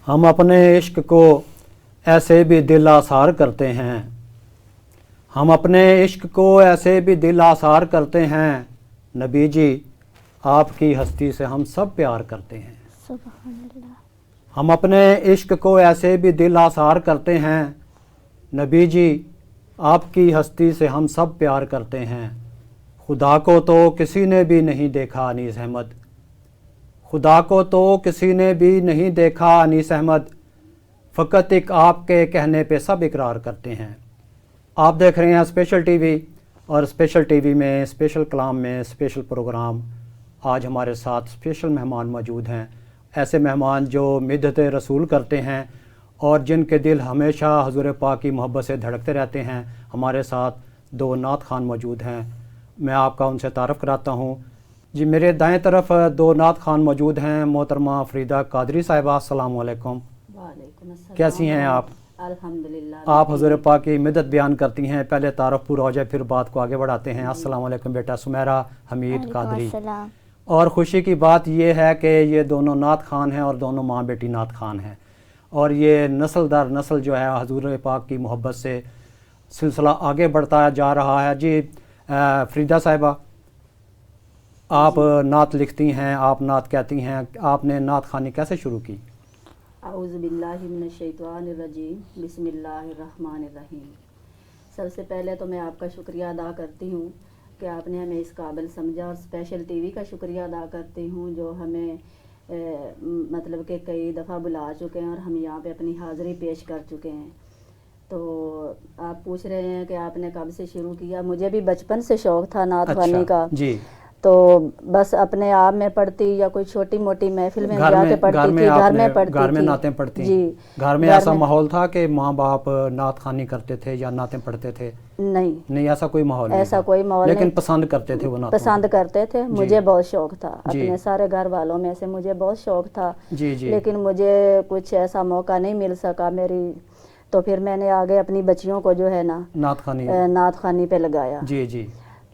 हम अपने इश्क को ऐसे भी दिल आसार करते हैं, हम अपने इश्क को ऐसे भी दिल आसार करते हैं, नबी जी आपकी हस्ती से हम सब प्यार करते हैं। सुभान अल्लाह। हम अपने इश्क को ऐसे भी दिल आसार करते हैं, नबी जी आपकी हस्ती से हम सब प्यार करते हैं। खुदा को तो किसी ने भी नहीं देखा अनीस अहमद, खुदा को तो किसी ने भी नहीं देखा अनीस अहमद, फ़कत एक आपके कहने पे सब इकरार करते हैं। आप देख रहे हैं स्पेशल टीवी, और स्पेशल टीवी में स्पेशल कलाम में स्पेशल प्रोग्राम। आज हमारे साथ स्पेशल मेहमान मौजूद हैं, ऐसे मेहमान जो मिदत रसूल करते हैं और जिनके दिल हमेशा हुज़ूर पाक की मोहब्बत से धड़कते रहते हैं। हमारे साथ दो नात खान मौजूद हैं, मैं आपका उनसे तारफ़ कराता हूँ। जी मेरे दाएं तरफ दो नात खान मौजूद हैं, मोहतरमा फरीदा कादरी साहिबा, अस्सलाम वालेकुम। वालेकुम अस्सलाम। कैसी हैं आप? अल्हम्दुलिल्लाह। आप हुज़ूर पाक की मिदत बयान करती हैं, पहले तारफ़ पूरा हो जाए फिर बात को आगे बढ़ाते हैं। अस्सलाम वालेकुम बेटा सुमेरा हमीद कादरी। अस्सलाम। और ख़ुशी की बात ये है कि ये दोनों नात खान हैं और दोनों माँ बेटी नात खान हैं, और ये नस्ल दर नस्ल जो है हुज़ूर पाक की मोहब्बत से सिलसिला आगे बढ़ता जा रहा है। जी फरीदा साहिबा, आप नात लिखती हैं, आप नात कहती हैं, आपने नात खानी कैसे शुरू की? औज़ु बिल्लाहि मिनश शैतानिर रजीम, बिस्मिल्लाहिर रहमानिर रहीम। सबसे पहले तो मैं आपका शुक्रिया अदा करती हूँ कि आपने हमें इस काबिल समझा, और स्पेशल टीवी का शुक्रिया अदा करती हूँ जो हमें मतलब कि कई दफ़ा बुला चुके हैं और हम यहाँ पे अपनी हाज़िरी पेश कर चुके हैं। तो आप पूछ रहे हैं कि आपने कब से शुरू किया। मुझे भी बचपन से शौक़ था नात ख़वानी का जी। तो बस अपने आप में पढ़ती या कोई छोटी मोटी महफिल में जाके पढ़ती थी, घर में पढ़ती थी। घर में नातें पढ़ती जी। घर में ऐसा माहौल था कि माँ बाप नात खानी करते थे या नातें पढ़ते थे? नहीं, ऐसा कोई माहौल नहीं ऐसा था। कोई माहौल लेकिन नहीं। पसंद करते थे वो नातों पसंद करते थे। मुझे बहुत शौक़ था, जी। अपने सारे घर वालों में से मुझे बहुत शौक़ था। जी जी। लेकिन मुझे कुछ ऐसा मौका नहीं मिल सका मेरी, तो फिर मैंने आगे अपनी बच्चियों को जो है ना नात खानी पे लगाया। जी जी।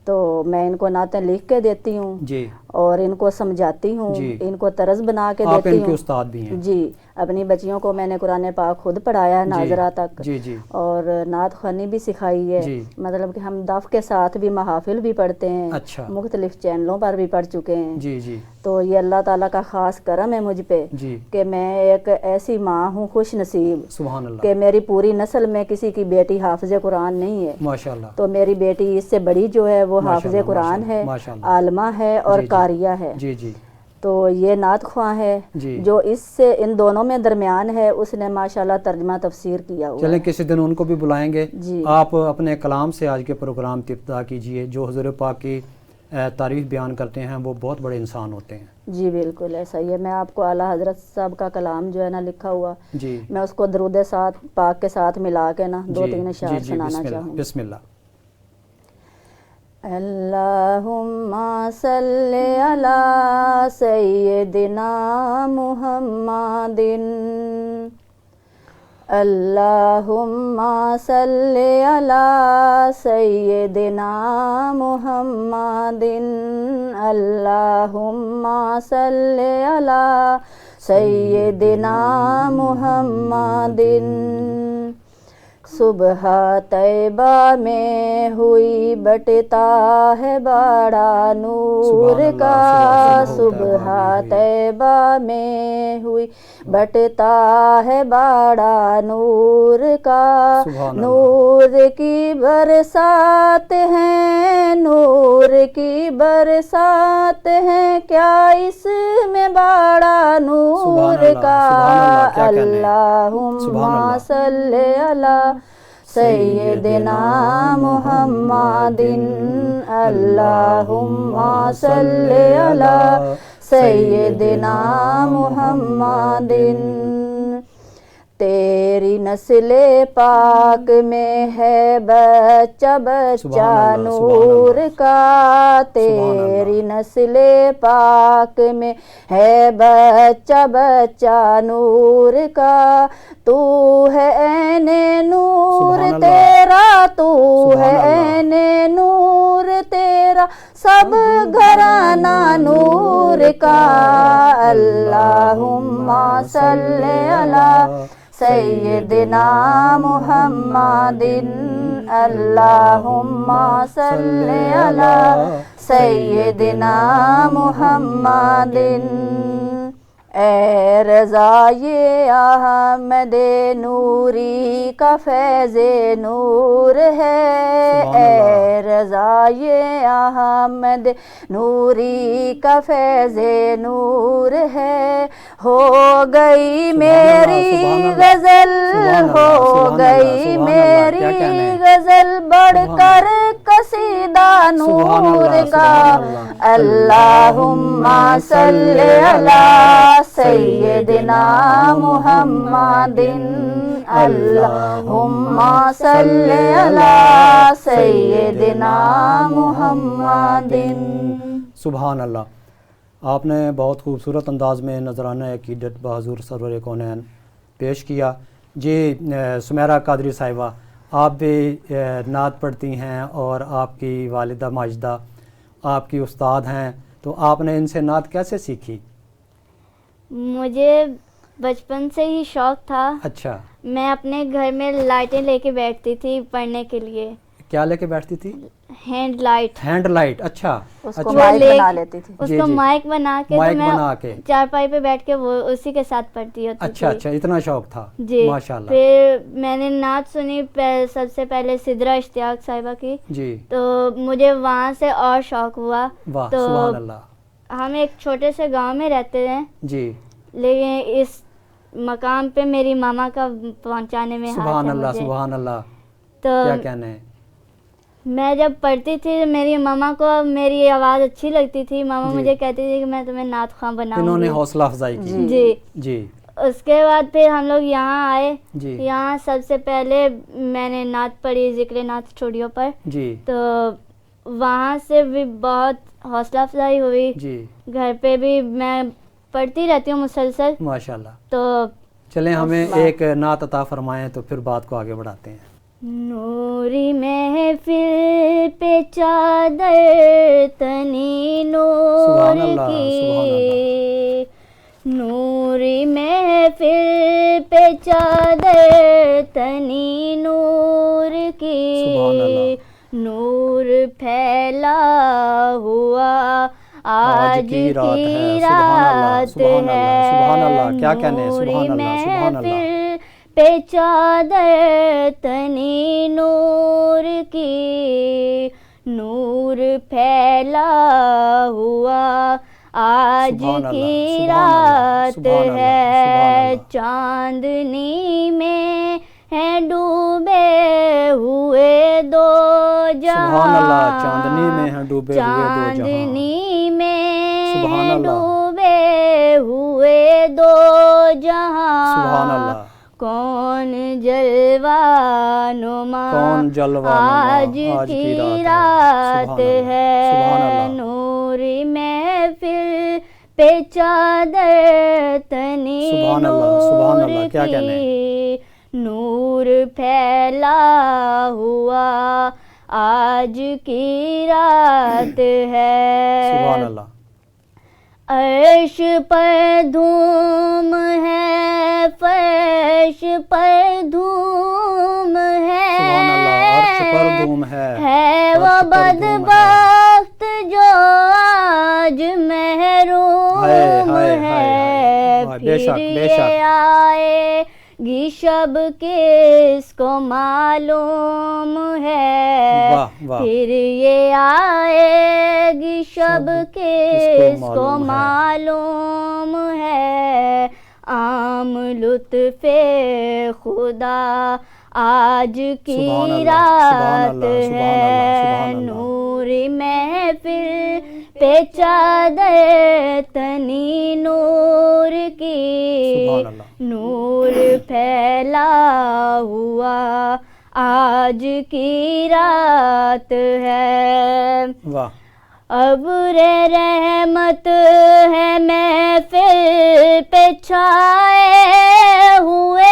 तो मैं इनको नातें लिख के देती हूँ जी। और इनको समझाती हूँ, इनको तरस बना के आप देती इनके हूँ। उस्ताद भी हैं? जी, अपनी बच्चियों को मैंने कुरान पाक खुद पढ़ाया है नाजरा तक। जी जी। और नात ख़वानी भी सिखाई है। जी। मतलब कि हम दफ के साथ भी महाफिल भी पढ़ते हैं। अच्छा। मुख्तलिफ चैनलों पर भी पढ़ चुके हैं। जी जी। तो ये अल्लाह ताला का ख़ास करम है मुझ पे कि मैं एक ऐसी माँ हूँ खुश नसीब, सुभान अल्लाह, कि मेरी पूरी नस्ल में किसी की बेटी हाफ़िज़ कुरान नहीं है। माशाअल्लाह। तो मेरी बेटी इससे बड़ी जो है वो हाफ़िज़ कुरान है, आलमा है और कारिया है। जी जी। तो ये नात ख्वां है जो इससे इन दोनों में दरमियान है, उसने माशाल्लाह तर्जमा तफसीर किया हुआ। चलें किसी दिन उनको भी बुलाएंगे। जी। आप अपने कलाम से आज के प्रोग्राम की इब्तिदा कीजिए। जो हुज़ूर पाक की तारीफ़ बयान करते हैं वो बहुत बड़े इंसान होते हैं। जी बिल्कुल ऐसा ही है। मैं आपको आला हज़रत साहब का कलाम जो है ना लिखा हुआ जी, मैं उसको दरूद साथ पाक के साथ मिला के ना दो तीन अशआर सुनाना चाहूँगी। बिस्मिल्लाह। अल्लाहुम्मा सल्ली अला सय्यिदिना मुहम्मदिन, अल्लाहुम्मा सल्ली अला सय्यिदिना मुहम्मदिन, अल्लाहुम्मा सल्ली अला सय्यिदिना मुहम्मदिन। सुबह तैबा में हुई बटता है बड़ा नूर का, सुबह तैबा में हुई बटता है बड़ा नूर का, नूर की बरसात है, नूर की बरसात है, क्या इसमें बड़ा नूर का। अल्लाहुम्मा सल्ली अला सय्यिदिना मुहम्मदिन, अल्लाहुम्मा सल्ली अला सय्यिदिना मुहम्मदिन। तेरी नस्ले पाक में है बच्चा बच्चा नूर का, तेरी नस्ले पाक में है बच्चा बच्चा नूर का, तू है ऐने नूर तेरा, तू है ऐने नूर तेरा, सब घराना नूर का। अल्लाहुम्मा सल्ले अला सय्यदिना मुहम्मदिन। अल्लाहुम्मा सल्ले अला सय्यदिना मुहम्मदिन। ए रज़ा ये अहमद नूरी का फैज़ नूर है। ए रज़ा ये अहमद नूरी का फैज़ नूर है। हो गई मेरी गज़ल, हो गई मेरी गज़ल बढ़कर कसीदा नूर का। अल्लाहुम्मा सल्ले अला सय्यदिना मुहम्मदिन। अल्लाहुम्मा सल्ले अला सय्यदिना मुहम्मदिन। सुभान अल्लाह। आपने बहुत खूबसूरत अंदाज में नजराना अकीदत बहज़ूर सरवर कौनैन पेश किया। जी सुमेरा कादरी साहिबा, आप भी नात पढ़ती हैं और आपकी वालिदा माजिदा आपकी उस्ताद हैं, तो आपने इनसे नात कैसे सीखी? मुझे बचपन से ही शौक था। अच्छा, मैं अपने घर में लाइटें लेके बैठती थी पढ़ने के लिए। क्या लेके बैठती थी? Hand light. Hand light. अच्छा, उसको अच्छा, माइक बना लेती थी। जी, उसको जी। माइक बना के माइक तो मैं बना के। चारपाई पे बैठ के वो उसी के साथ पढ़ती होती अच्छा थी। अच्छा, इतना शौक था। जी। माशाल्लाह। फिर मैंने नात सुनी सबसे पहले सिदरा इश्तियाक साहिबा की, जी, तो मुझे वहाँ से और शौक हुआ। वाह, तो सुभान अल्लाह। हम एक छोटे से गांव में रहते हैं, जी, लेकिन इस मकाम पे मेरी मामा का पहुंचाने में हाथ सुभान है अल्लाह, मुझे। सुभान अल्लाह। तो क्या कहने हैं? मैं जब पढ़ती थी मेरी मामा को मेरी आवाज़ अच्छी लगती थी। मामा जी। मुझे कहती थी कि मैं तुम्हें नात ख़्वां इन्होंने बनाऊंगी। हौसला अफजाई की। जी। जी, उसके बाद फिर हम लोग यहाँ आए। जी, यहाँ सबसे पहले मैंने नात पढ़ी ज़िक्र नात स्टूडियो पर, जी, तो वहाँ से भी बहुत हौसला अफजाई हुई। जी, घर पे भी मैं पढ़ती रहती हूँ मुसलसल। माशाल्लाह। तो चलें हमें एक नात अता फरमाएं तो फिर बात को आगे बढ़ाते हैं। नूरी महफिल पे चादर तनी सुभान नूर अल्लाह, की। नूरी महफिल पे चादर तनी नूर सुभान अल्लाह। की। नूर फैला हुआ आज की रात सुभान अल्लाह, है। सुभान अल्लाह। क्या कहने हैं? सुभान अल्लाह, सुभान अल्लाह। महफिल पे चादर तनी नूर की। नूर फैला हुआ आज सुभान अल्लाह, की सुभान अल्लाह, रात सुभान अल्लाह, सुभान है। अल्लाह। चांदनी में है डूबे हुए दो जहां। सुभान अल्लाह। चांदनी में है डूबे हुए दो जहां। चांदनी में सुभान है अल्लाह। डूबे हुए दो जहां। सुभान अल्लाह। कौन जलवा नुमा कौन जलवा आज नुमा की रात सुभान अल्लाह, है। सुभान अल्लाह। नूरी महफिल पे चादर तनी सुभान अल्लाह, सुभान अल्लाह। नूर क्या कहने हैं? की। नूर फैला हुआ आज की रात है। सुभान अल्लाह। अर्श पर धूम है, फर्श पर धूम है। सुभान अल्लाह। अर्श पर धूम है वो फर्श पर धूम है। बदबख्त जो आज महरूम हाय, हाय, हाय, है। हाय। फिर बेशक, बेशक। ये आएगी शब किसको मालूम है। वाह, वाह। फिर ये आएगी शब किसको मालूम है। मालूम है। आम लुत्फ़े खुदा आज की सुभान अल्लाह, रात सुभान अल्लाह, सुभान अल्लाह, है। सुभान अल्लाह। नूरी महफिल पे चादर तनी नूर की। सुभान अल्लाह। नूर फैला हुआ आज की रात है। वाह, अब्र रहमत है महफिल पे छाए हुए।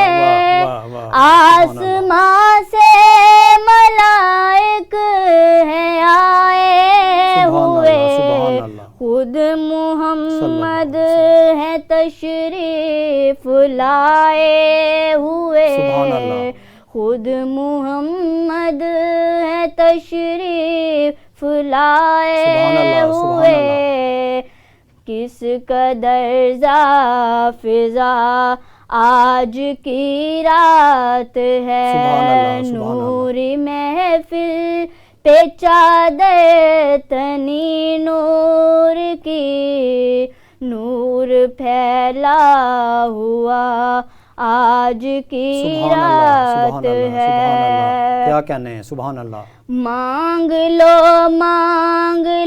वाह, वाह, वाह। आसमां से मलाइक हैं आए फुलाए हुए, सुभान अल्लाह। खुद मुहम्मद है तशरीफ लाए सुभान अल्लाह, सुभान हुए, किस कदर फिजा आज की रात है, सुभान अल्लाह, सुभान अल्लाह। नूरी महफिल पे चादर तनी नूर की, नूर फैला हुआ आज की सुभान अल्लाह, रात सुभान अल्लाह, सुभान अल्लाह। है। क्या कहने हैं, सुभान अल्लाह। मांग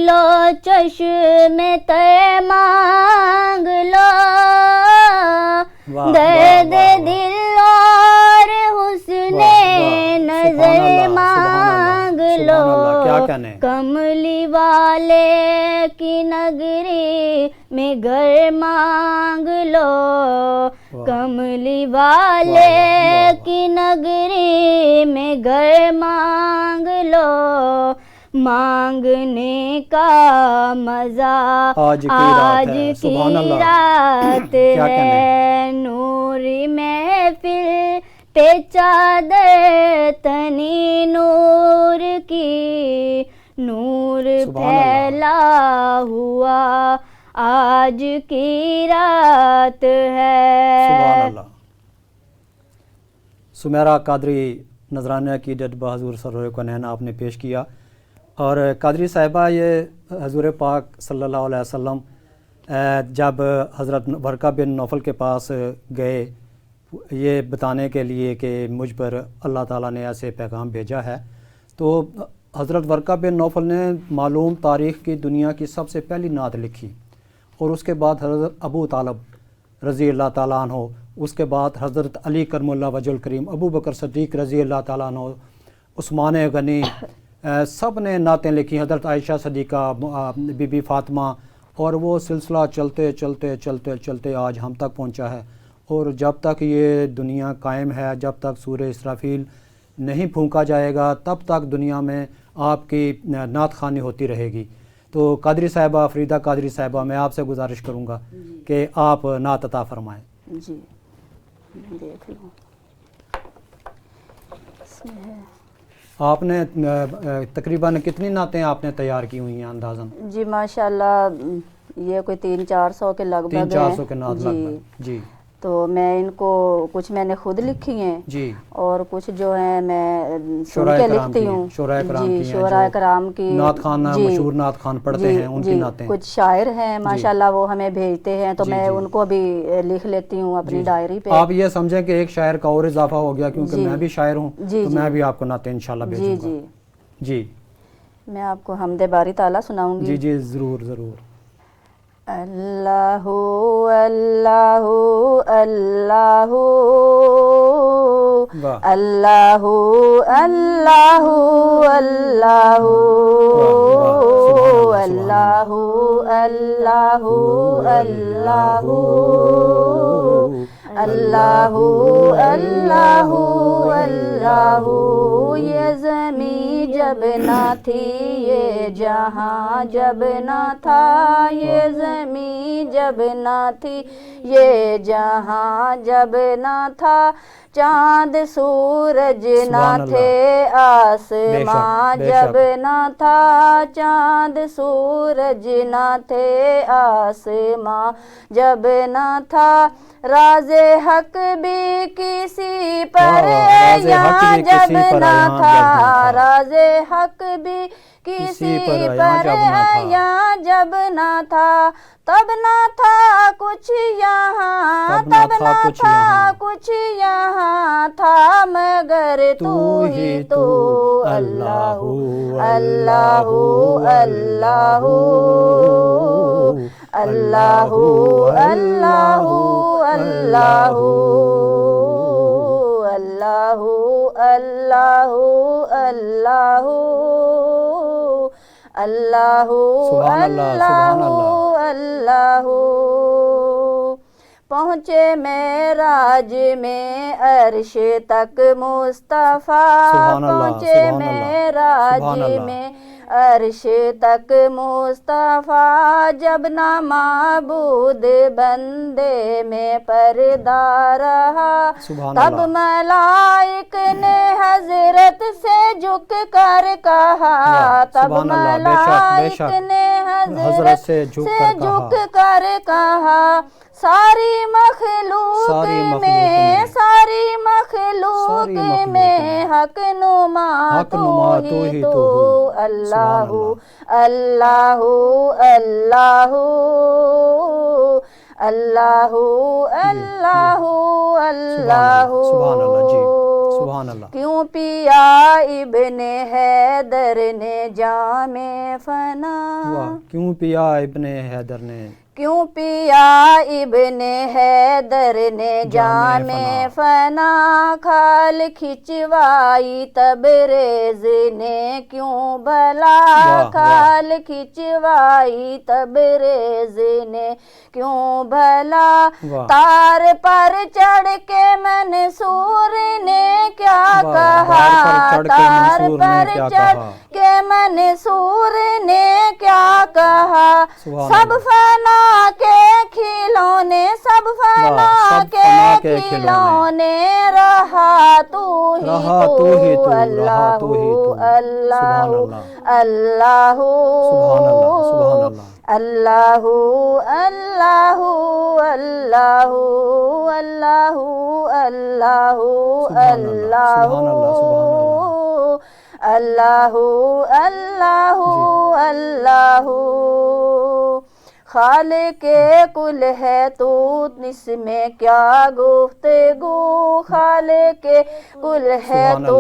लो चश्मे ते मांग लो, वाह, दर्द वाह, वाह, दिल और हुस्ने वाह, नजर सुभान अल्लाह, मांग सुभान लो, अल्लाह। क्या कहने हैं। कमली वाले की नगरी में घर मांग लो, वाह। कमली वाह, वाह, वाले वाह। की नगरी में घर मांग लो, मांगने का मजा आज की रात है, की सुभान अल्लाह। रात क्या कहने है, नूरी महफिल पे चादर तनी नूर की, नूर सुभान अल्लाह। फैला हुआ आज की रात है। सुभान अल्लाह। सुमेरा कादरी नजराना की जद बहादुर सरोवर का नैना आपने पेश किया। और कादरी साहिबा, ये हजूर पाक सल्लल्लाहु अलैहि वसल्लम जब हज़रत वर्का बिन नौफल के पास गए ये बताने के लिए कि मुझ पर अल्लाह ताला ने ऐसे पैगाम भेजा है, तो हज़रत वर्का बिन नौफल ने मालूम तारीख़ की दुनिया की सबसे पहली नात लिखी, और उसके बाद हज़रत अबू तालब रज़ी अल्लाह ताला अन्हो, उसके बाद हज़रत अली करमुल्लाह वजुल करीम, अबू बकर सद्दीक़ रज़ी अल्लाह ताला अन्हो, उस्मान गनी, सब ने नातें लिखी, हज़रत आयशा सदीक़ा, बीबी फ़ातिमा, और वो सिलसिला चलते चलते चलते चलते आज हम तक पहुंचा है। और जब तक ये दुनिया कायम है, जब तक सूरह इसराफील नहीं फूंका जाएगा, तब तक दुनिया में आपकी नात ख़ानी होती रहेगी। तो कादरी साहिबा, फरीदा कादरी साहिबा, मैं आपसे गुजारिश करूँगा कि आप नात अता फ़रमाएँ। जी देख लो, इसमें है। आपने तकरीबन कितनी नातें आपने तैयार की हुई हैं अंदाज़न? जी माशाल्लाह ये कोई 300-400 के लगभग 300-400 के हैं। नात जी, लगभग। जी तो मैं इनको कुछ मैंने खुद लिखी हैं जी। और कुछ जो है मैं सुन शोराए के कराम लिखती की, हूँ। शोराए कराम की जी, हैं, शोराए जो कराम की नात खान, जी, मशहूर नात खान पढ़ते जी, हैं, उनकी जी, नातें। कुछ शायर हैं माशाल्लाह, वो हमें भेजते हैं तो जी, मैं जी। उनको भी लिख लेती हूँ अपनी जी। डायरी पे। आप ये समझें कि एक शायर का और इजाफा हो गया, क्योंकि जी। मैं भी शायर हूँ, जी, तो जी। मैं भी आपको नाते इंशाल्लाह जी भेजूंगा। जी जी मैं आपको हमदे बारी ताला सुनाऊंगी। जी जी, ज़रूर ज़रूर। अल्लाहु अल्लाहु अल्लाहु वाह अल्लाहु अल्लाहु अल्लाहु वाह, सुभान अल्लाहु अल्लाहु अल्लाहु अल्लाहु अल्लाहु अल्लाहु। ये ज़मीं जब ना थी, ये जहां जब ना था, ये ज़मीं जब ना थी, ये जहां जब ना था, चांद सूरज ना थे, आसमां जब ना था, चांद सूरज ना थे, आसमां जब ना था, राज़े हक भी किसी पर यहाँ जब ना था, राज़े हक भी किसी पर यहाँ जब ना था, तब ना था कुछ यहाँ, तब ना था कुछ यहाँ था, मगर तू ही तो अल्लाहु अल्लाहु अल्लाहु अल्लाहु अल्लाहु अल्लाहु अल्लाहु अल्लाहु अल्लाहु अल्लाहु अल्लाहु अल्लाहु। पहुँचे मेराज में अर्श तक मुस्तफ़ा, पहुँचे मेराज में अर्श तक मुस्तफ़ा जब ना माबूद बंदे में पर्दा रहा, सुभान तब अल्लाह। मलाइक ने हजरत से झुक कर कहा, वाह, तब सुभान अल्लाह, बेशक, बेशक। मलाइक ने हजरत हजरत से से झुक झुक कर कर कहा, सारी मखलूक सारी मखलूक में में, सारी मखलूक सारी मखलूक में में, हक नुमा हक तू नुमा तू ही ही तू, तू हूँ। अल्लाहु सुभान अल्लाहु अल्लाहु अल्लाहु अल्लाहु अल्लाहु। सुभान अल्लाह जी, सुभान अल्लाह। क्यों पिया इब्ने हैदर ने जामे फना, वाह, क्यों पिया इब्ने हैदर ने, क्यों पिया इब्ने हैदर ने जामे फना, खाल खिंचवाई तबरेज ने क्यों भला, वाह, खाल खिंचवाई तबरेज ने क्यों भला, वाह। तार पर चढ़ के मंसूर ने क्या वाह, कहा, तार पर चढ़ के मंसूर ने क्या कहा, के मंसूर ने क्या कहा, सब फना के खिलौने, सब फना सब के फना के खिलौने, रहा तू ही तू, अल्लाहु अल्लाहु अल्लाहु सुभान अल्लाह, अल्लाहु अल्लाहु अल्लाहु अल्लाहु अल्लाहु अल्लाहु अल्लाहु अल्लाहु। खालिके कुल है तू इसमें क्या गुफ्तगू, खालिके कुल है तू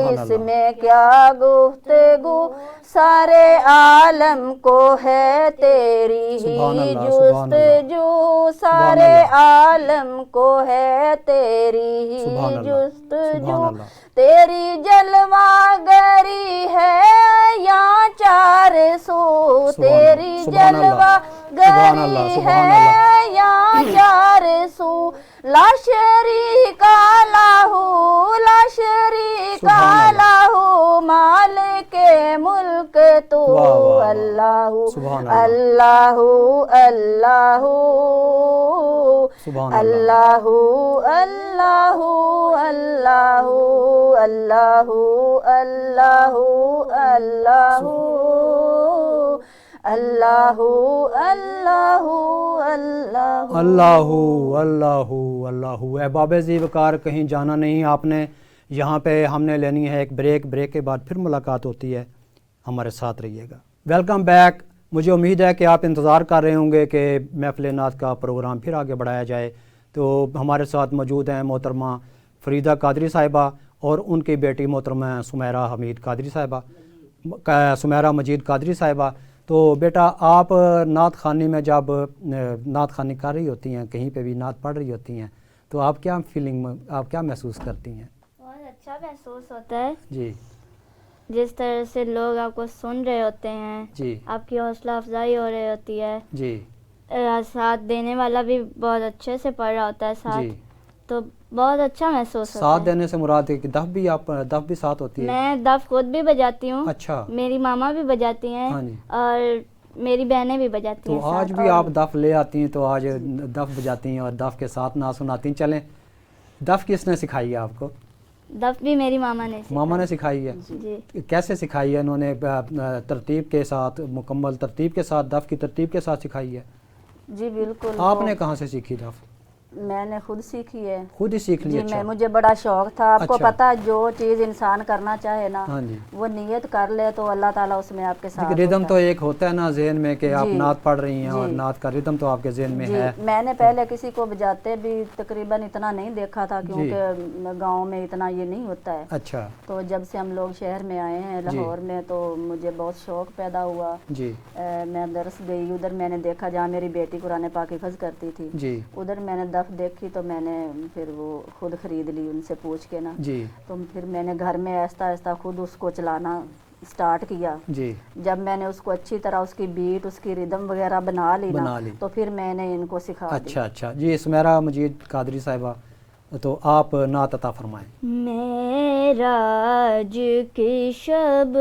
इसमें क्या गुफ्तगू, सारे आलम को है तेरी ही जुस्तजू, सारे आलम को है तेरी ही जुस्तजू, तेरी जलवागरी है या चार सू, तेरी जलवागरी है या चार सू, ला शरीका लाहू, ला शरीका लाहू, मालिके मुल्क तू, अल्लाहु अल्लाहु अल्लाहु अल्लाहु अल्लाहु अल्लाहु अल्लाहु अल्लाहु अल्लाहु अल्लाहु अल्लाहु अल्लाहु अल्लाहु अल्लाहु अल्लाहु। अहबाब ज़ी वक़ार, कहीं जाना नहीं आपने, यहाँ पे हमने लेनी है एक ब्रेक के बाद फिर मुलाकात होती है, हमारे साथ रहिएगा। Welcome back. मुझे उम्मीद है कि आप इंतज़ार कर रहे होंगे कि महफ़िल नात का प्रोग्राम फिर आगे बढ़ाया जाए। तो हमारे साथ मौजूद हैं मोहतरमा फरीदा कादरी साहिबा और उनकी बेटी मोहतरमा सुमेरा हमीद कादरी साहिबा, सुमेरा मजीद कादरी साहिबा। तो बेटा, आप नात ख़ानी में जब नात ख़ानी कर रही होती हैं, कहीं पे भी नात पढ़ रही होती हैं, तो आप क्या फीलिंग में, आप क्या महसूस करती हैं? बहुत अच्छा महसूस होता है जी, जिस तरह से लोग आपको सुन रहे होते हैं जी, आपकी हौसला अफजाई हो रही होती है जी, साथ देने वाला भी बहुत अच्छे से पढ़ रहा होता है साथ, जी। तो बहुत अच्छा महसूस होता साथ है। देने से मुराद है कि दफ भी साथ होती है? मैं दफ खुद भी बजाती हूँ, अच्छा, मेरी मामा भी बजाती हैं हाँ जी। और मेरी बहनें भी बजाती तो हैं आज साथ। भी और आप दफ ले आती हैं, तो आज दफ बजाती हैं और दफ के साथ ना सुनाती हैं। चलें, दफ किसने सिखाई है आपको? दफ भी मेरी मामा ने मामा ने सिखाई है? जी। कैसे सिखाई है उन्होंने? तरतीब के साथ, मुकम्मल तरतीब के साथ, दफ की तरतीब के साथ सिखाई है? जी बिल्कुल। आपने कहाँ से सीखी दफ? मैंने खुद सीखी है। खुद ही सीख ली? जी, अच्छा। मैं मुझे बड़ा शौक था। आपको अच्छा। पता है, जो चीज़ इंसान करना चाहे ना, हाँ जी। वो नियत कर ले तो अल्लाह ताला उसमें आपके साथ रिदम होता तो एक होता है ना जहन में कि आप जी, नात पढ़ रही हैं और जी। नात का रिदम तो आपके जहन में जी। है। मैंने पहले किसी को बजाते भी तकरीबन इतना नहीं देखा था, क्योंकि गांव में इतना ये नहीं होता है। अच्छा तो जब से हम लोग शहर में आए हैं लाहौर में, तो मुझे बहुत शौक पैदा हुआ। जी, मैं दरस गई, उधर मैंने देखा जहाँ मेरी बेटी कुरान पाक हिफ़्ज़ करती थी, जी, उधर मैंने दफ देखी, तो मैंने फिर वो खुद ख़रीद ली उनसे पूछ के ना। जी, तो फिर मैंने घर में आहिस्ता आहिस्ता खुद उसको चलाना स्टार्ट किया। जी। जब मैंने उसको अच्छी तरह उसकी बीट, उसकी रिदम वगैरह बना ली ना, बना ली। तो फिर मैंने इनको सिखा दी। अच्छा अच्छा जी। सुमेरा मजीद कादरी साहिबा, تو آپ نعت عطا فرمائیں۔ معراج کی شب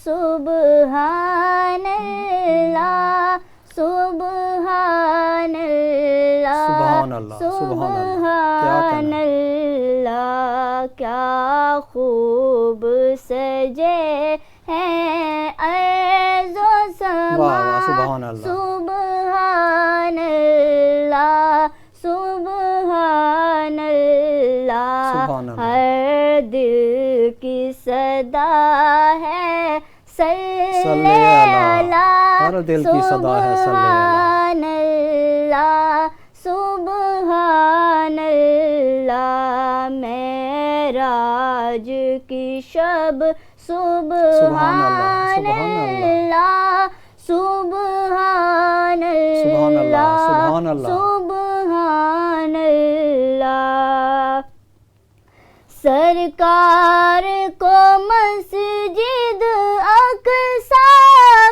سبحان اللہ سبحان اللہ سبحان اللہ، سبحان سبحان اللہ کیا خوب سجے ہیں ارض و سما واہ واہ، سبحان اللہ، سبحان اللہ سبحان اللہ سبحان اللہ۔ ہر دل کی صدا ہے صلی صلی اللہ، اللہ ہر دل کی صدا ہے صلی اللہ۔ سبحان اللہ سبحان اللہ معراج کی شب سبحان اللہ سبحان اللہ سبحان اللہ، سبحان اللہ سرکار کو مسجد اقصی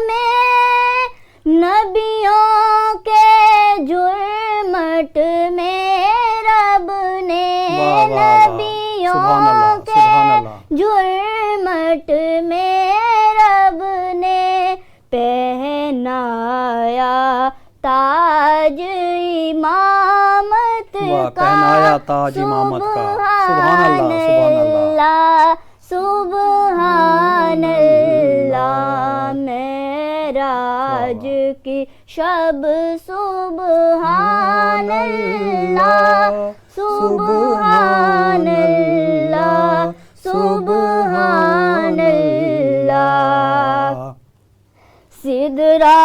میں نبیوں کے جرمٹ میں رب نے واہ واہ واہ، نبیوں سبحان اللہ، کے سبحان اللہ۔ جرمٹ میں رب نے پہنایا تاج امامت واہ، کا پہنایا تاج امامت کا، سبحان اللہ، سبحان اللہ۔ سبحان اللہ معراج کی شب سبحان اللہ سبحان اللہ سبحان اللہ سدرا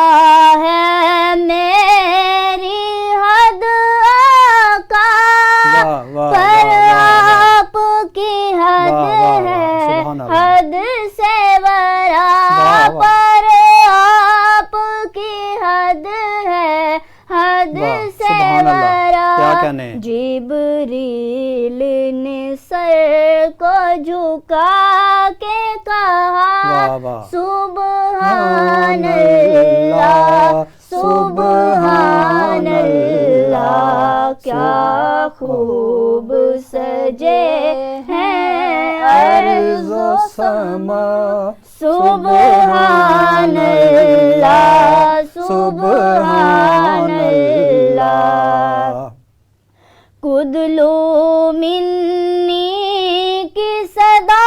ہے میری حد آقا واہ واہ پر واہ آپ کی حد واہ واہ واہ، ہے سبحان اللہ۔ حد سے ورا واہ واہ۔ پر آپ کی حد ہے حد واہ، سے سبحان اللہ، ورا کیا کہنے۔ جبریل نے سر کو جھکا کے کہا واہ واہ، سبحان اللہ سبحان اللہ کیا خوب سجے ہیں ارض و سما سبحان اللہ سبحان اللہ کدلو منی کی صدا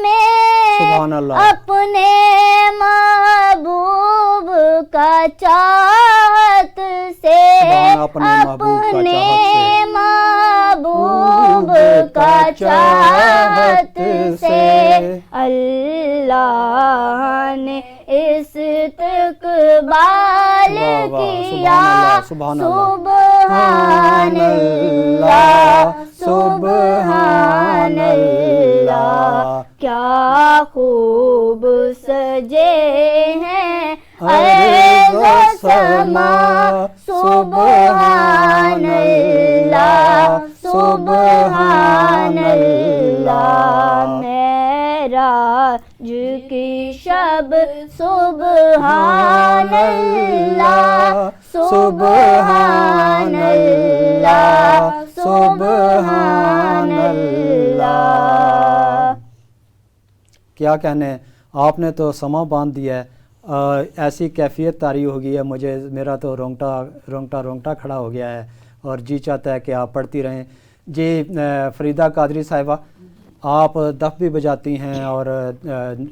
میں سبحان اللہ، اپنے محبوب کا چاہت سے اپنے اپنے محبوب کا چاہت سے اللہ نے استقبال واہ واہ، کیا سبحان اللہ، سبحان اللہ سبحان اللہ کیا خوب سجے ہیں ارض و سما سبحان اللہ سبحان اللہ معراج کی شب سبحان اللہ سبحان اللہ سبحان اللہ کیا کہنے، آپ نے تو سما باندھ دیا ہے، ایسی کیفیت طاری ہو گئی ہے مجھے، میرا تو رونگٹا کھڑا ہو گیا ہے اور جی چاہتا ہے کہ آپ پڑھتی رہیں۔ جی فریدہ قادری صاحبہ، آپ دف بھی بجاتی ہیں اور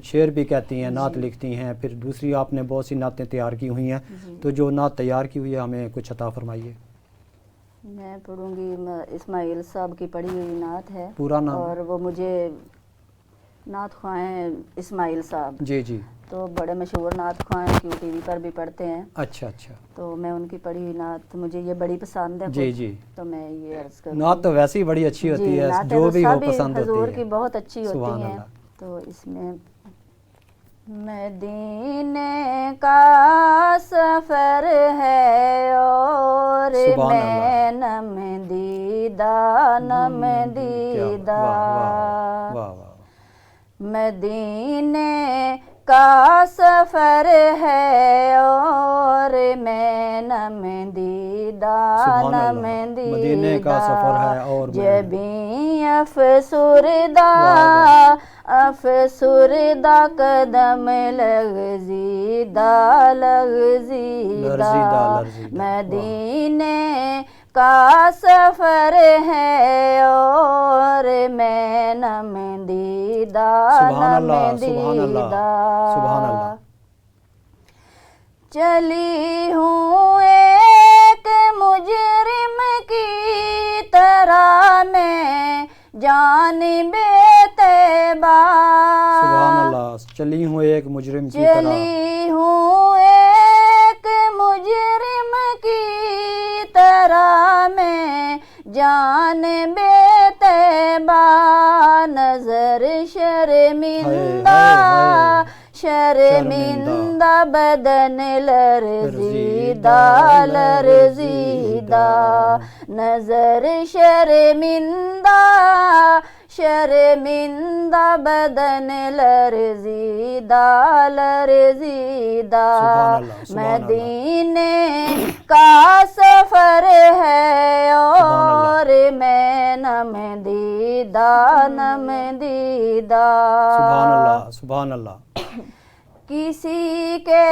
شعر بھی کہتی ہیں، نعت لکھتی ہیں، پھر دوسری آپ نے بہت سی نعتیں تیار کی ہوئی ہیں، تو جو نعت تیار کی ہوئی ہے ہمیں کچھ عطا فرمائیے۔ میں پڑھوں گی اسماعیل صاحب کی پڑھی ہوئی نعت ہے، پورا نام؟ اور وہ مجھے نعت خواہ ہیں اسماعیل صاحب، جی جی، تو بڑے مشہور نعت خواہ ہیں، کیوں ٹی وی پر بھی پڑھتے ہیں، اچھا اچھا، تو میں ان کی پڑھی ہوئی نعت مجھے یہ بڑی پسند ہے جی خود، جی، تو میں یہ عرض کروں نعت تو ویسے ہی بڑی اچھی ہوتی ہے، نعتیں جو تو بھی ہو سبھی پسند حضور ہوتی کی ہے، بہت اچھی ہوتی سبحان ہیں۔ اللہ۔ تو اس میں مدینے کا سفر ہے اور سبحان میں اللہ۔ نم دیدہ نم دیدہ، واہ واہ واہ واہ، مدینے کا سفر ہے اور میں نم دیدہ سبحان اللہ، نم مدینے کا سفر ہے اور میں جبیں افسردہ افسردہ قدم لغزیدہ لغزیدہ مدینے کا سفر ہے اور میں نم دیدہ سبحان نم اللہ، سبحان اللہ، دیدہ سبحان اللہ۔ چلی ہوں ایک مجرم کی طرح میں جانب طیبہ سبحان اللہ، چلی ہوں ایک مجرم کی طرح، چلی ہوں ایک مجرم کی طرح میں جانب طیبہ نظر شرمندہ شرمندہ بدن لرزیدہ لرزیدہ نظر شرمندہ شرمندہ بدن لرزیدہ لرزیدہ مدینے کا سفر ہے اور میں نم دیدہ نم دیدہ سبحان اللہ، سبحان اللہ۔ کسی کے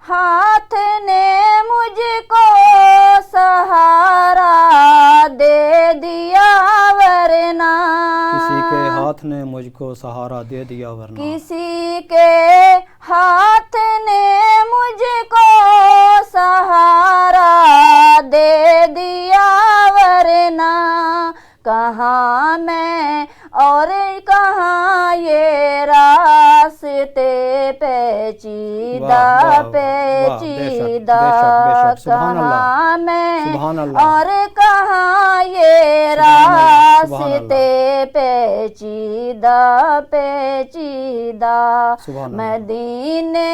ہاتھ نے مجھ کو سہارا دے دیا ورنہ کسی کے ہاتھ نے مجھ کو سہارا دے دیا ورنہ کسی کے ہاتھ نے مجھ کو سہارا دے دیا ورنہ کہاں میں اور کہاں یہ راستے پیچیدہ پیچیدہ کہاں میں اور کہاں یہ راستے پیچیدہ پیچیدہ مدینے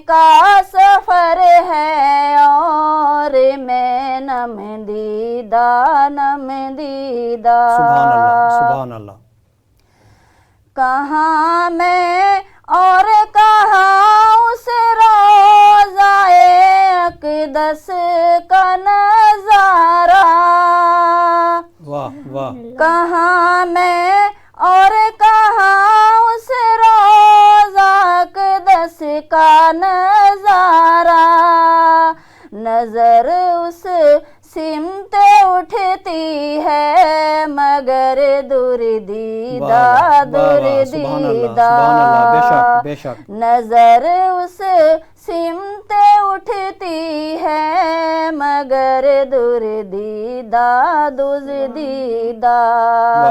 کا سفر ہے اور میں نم دیدہ نم دیدہ سبحان اللہ، سبحان اللہ۔ کہاں میں اور کہاں اس روضہ اقدس کا نظارہ واہ واہ کہاں میں اور کہاں اس روضہ اقدس کا نظارہ نظر اس سمت اٹھتی ہے مگر دور دیدہ دور دیدہ نظر اس سمت اٹھتی ہے مگر دور دیدہ دور دیدہ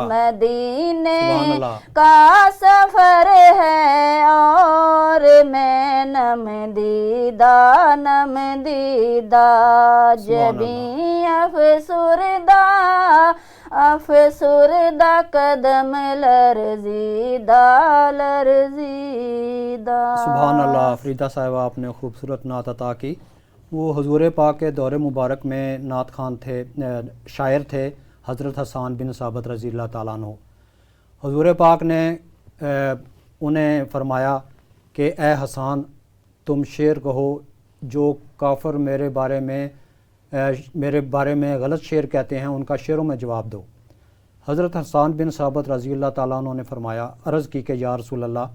مدینے کا سفر ہے اور میں نم دیدہ نم دیدہ جبیں افسردہ افسردہ قدم لرزیدہ لرزیدہ سبحان اللہ۔ فریدہ صاحبہ آپ نے خوبصورت نعت عطا کی۔ وہ حضور پاک کے دور مبارک میں نعت خوان تھے، شاعر تھے حضرت حسان بن ثابت رضی اللہ تعالیٰ عنہ۔ حضور پاک نے انہیں فرمایا کہ اے حسان تم شعر کہو، جو کافر میرے بارے میں غلط شعر کہتے ہیں ان کا شعروں میں جواب دو۔ حضرت حسان بن ثابت رضی اللہ تعالیٰ عنہ نے فرمایا، عرض کی کہ یا رسول اللہ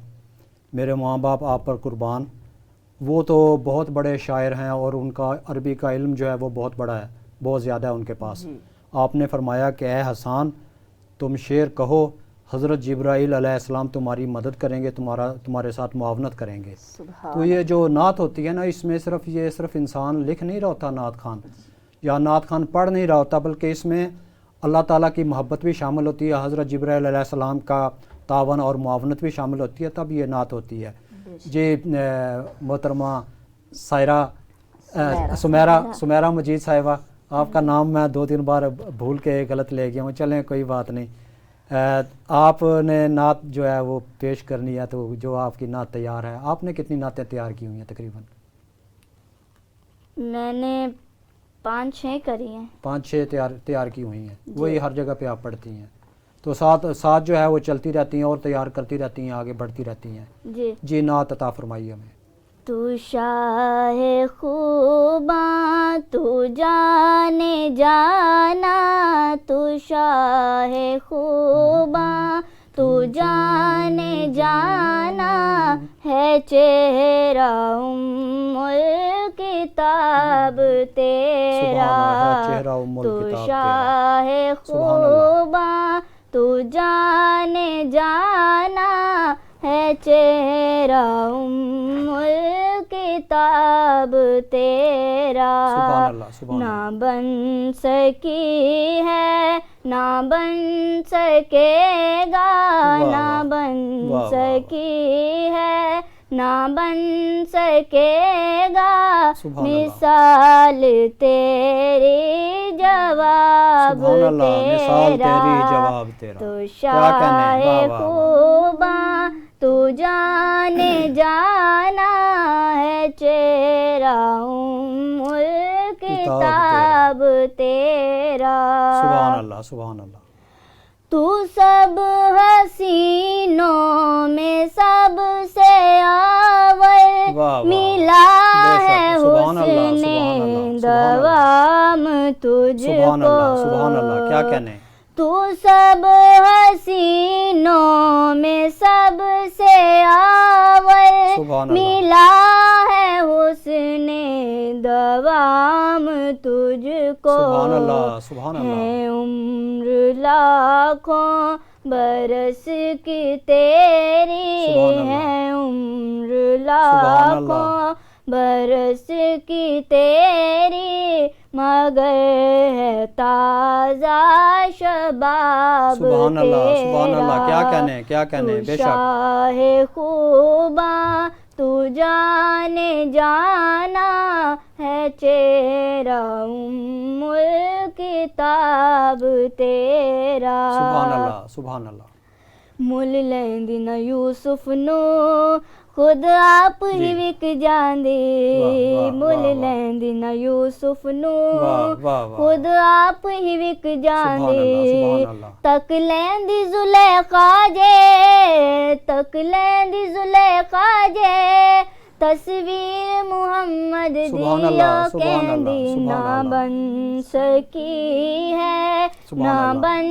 میرے ماں باپ آپ پر قربان، وہ تو بہت بڑے شاعر ہیں اور ان کا عربی کا علم جو ہے وہ بہت بڑا ہے، بہت زیادہ ہے ان کے پاس۔ آپ نے فرمایا کہ اے حسان تم شعر کہو، حضرت جبرائیل علیہ السلام تمہاری مدد کریں گے، تمہارے ساتھ معاونت کریں گے۔ تو یہ جو نعت ہوتی ہے نا، اس میں صرف انسان لکھ نہیں رہا ہوتا نعت خوان یا نعت خوان پڑھ نہیں رہا ہوتا، بلکہ اس میں اللہ تعالیٰ کی محبت بھی شامل ہوتی ہے، حضرت جبرائیل علیہ السلام کا تعاون اور معاونت بھی شامل ہوتی ہے، تب یہ نعت ہوتی ہے۔ جی محترمہ سمیرہ مجید صاحبہ، آپ کا نام میں 2-3 بار بھول کے غلط لے گیا ہوں، چلیں کوئی بات نہیں۔ آپ نے نعت جو ہے وہ پیش کرنی ہے، تو جو آپ کی نعت تیار ہے، آپ نے کتنی نعتیں تیار کی ہوئی ہیں تقریباً؟ میں نے 5-6 کری ہیں۔ 5-6 تیار کی ہوئی ہیں، وہی ہر جگہ پہ آپ پڑھتی ہیں۔ تو ساتھ ساتھ جو ہے وہ چلتی رہتی ہیں اور تیار کرتی رہتی ہیں، آگے بڑھتی رہتی ہیں. جی. جی نعت عطا فرمائیے ہمیں. تو شاہ خوباں تو جانے جانا، تو شاہ خوباں تو جانے جانا، ہے چہرہ الکتاب تیرا. تو شاہ خوباں تو جانے جانا، ہے چہرہ الکتاب تیرا. نہ بن سکی ہے نہ بن سکے گا، نہ بن سکی ہے نہ بن سکے گا، مثال تیری جواب تیرا. تو شاہ خوباں تو جانے جانا، ہے چہرہ الکتاب تیرا. سبحان اللہ سبحان اللہ. تو سب حسینوں میں سب سے اول، ملا ہے حسن دوام تجھ کو. سبحان اللہ. کیا کہنے. تو سب حسینوں میں سب سے اول، ملا ہے حسن دوام تجھ کو. سبحان اللہ سبحان اللہ. ہے عمر لاکھوں برس کی تیری، ہے عمر لاکھوں برس کی تیری، مگر ہے تازہ شباب سبحان اللہ سبحان اللہ. کیا تیرا. کہنے کیا کہنے. بے شک. شاہ خوباں تو جانے جانا، ہے چہرہ الکتاب تیرا. سبحان اللہ سبحان اللہ. مل لیندی نہ یوسف نو خود آپ ہی وک جاندے. مل لیندی نہ یوسف نو خود آپ ہی وک جاندے. تک لیندی زلیخا جے، تک لیندی زلیخا جے، تصویر محمد دیو کہندی. نہ بن سکی ہے نہ بن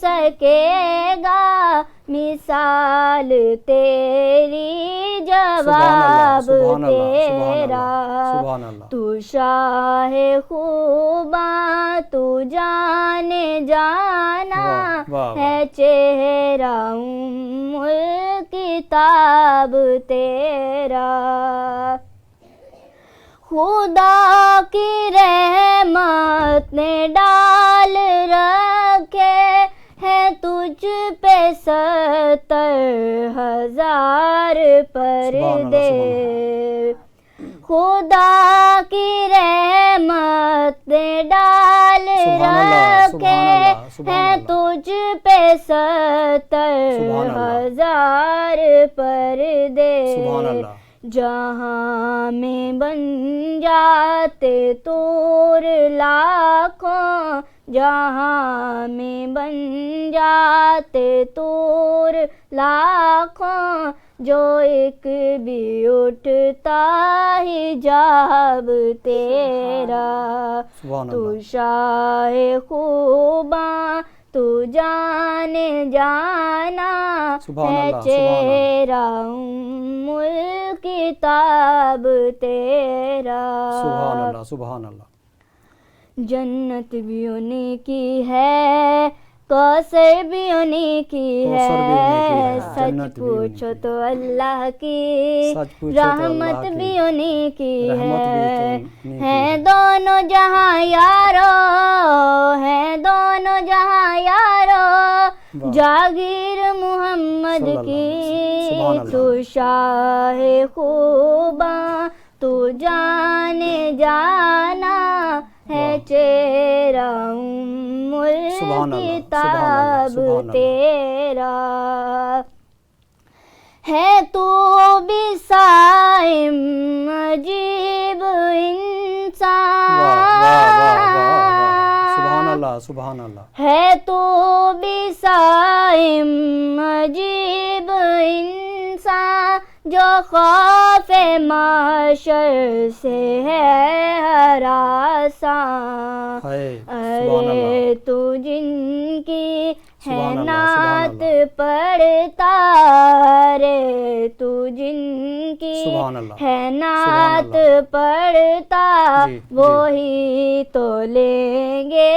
سکے گا، مثال تیری جواب تیرا. تو شاہ خوباں تو جانے جانا، ہے چہرہ الکتاب تیرا. خدا کی رحمت نے ڈال رکھے ہے تجھ پہ 70,000 پردے. خدا کی رحمت نے ڈال رکھے ہے تجھ پہ 70,000 پردے. جہاں میں بن جاتے طور لاکھوں، جہاں میں بن جاتے طور لاکھوں، جو ایک بھی اٹھتا حجاب تیرا. تو شاہ خوباں تو جانے جانا، ہے چہرہ الکتاب تیرا. سبحان اللہ سبحان اللہ. جنت بھی انہیں کی ہے، کوثر بھی انہیں کی ہے. سچ پوچھو تو اللہ کی رحمت بھی انہیں کی ہے. ہیں دونوں جہاں یارو، ہیں دونوں جہاں یارو، جاگیر محمد کی. تو شاہ خوباں تو جانے جانا، ہے چہرہ الکتاب تیرا. ہے تو بھی صائم عجیب انسان، اللہ سبحان اللہ. ہے تو بھی صائم عجیب انسان جو خوف معاشر سے ہے ہراساں. ہے سبحان اللہ. ارے تو جن کی ہے سبحان اللہ، نعت سبحان اللہ. پڑھتا رے، تو جن کی سبحان اللہ، ہے سبحان نعت اللہ. پڑھتا جی، جی. وہی تو لیں گے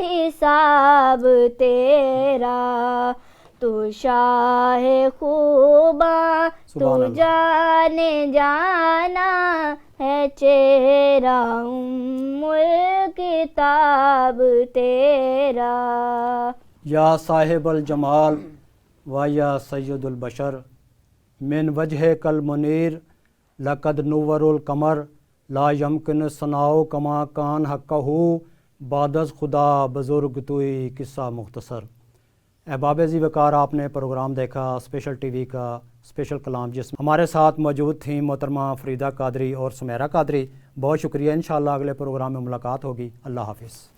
حساب تیرا. تو شاہ خوباں تو سبحان اللہ. جانے جانا ہے چہرہ کتاب تیرا. یا صاحب الجمال و یا سید البشر من وجہ کل منیر لقد نور القمر لا یمکن ثناؤ کما کان حقہ بعد از خدا بزرگ توئی قصہ مختصر. احباب ذی وقار، آپ نے پروگرام دیکھا اسپیشل ٹی وی کا اسپیشل کلام، جس میں ہمارے ساتھ موجود تھیں محترمہ فریدہ قادری اور سمیرہ قادری. بہت شکریہ. انشاءاللہ اگلے پروگرام میں ملاقات ہوگی. اللہ حافظ.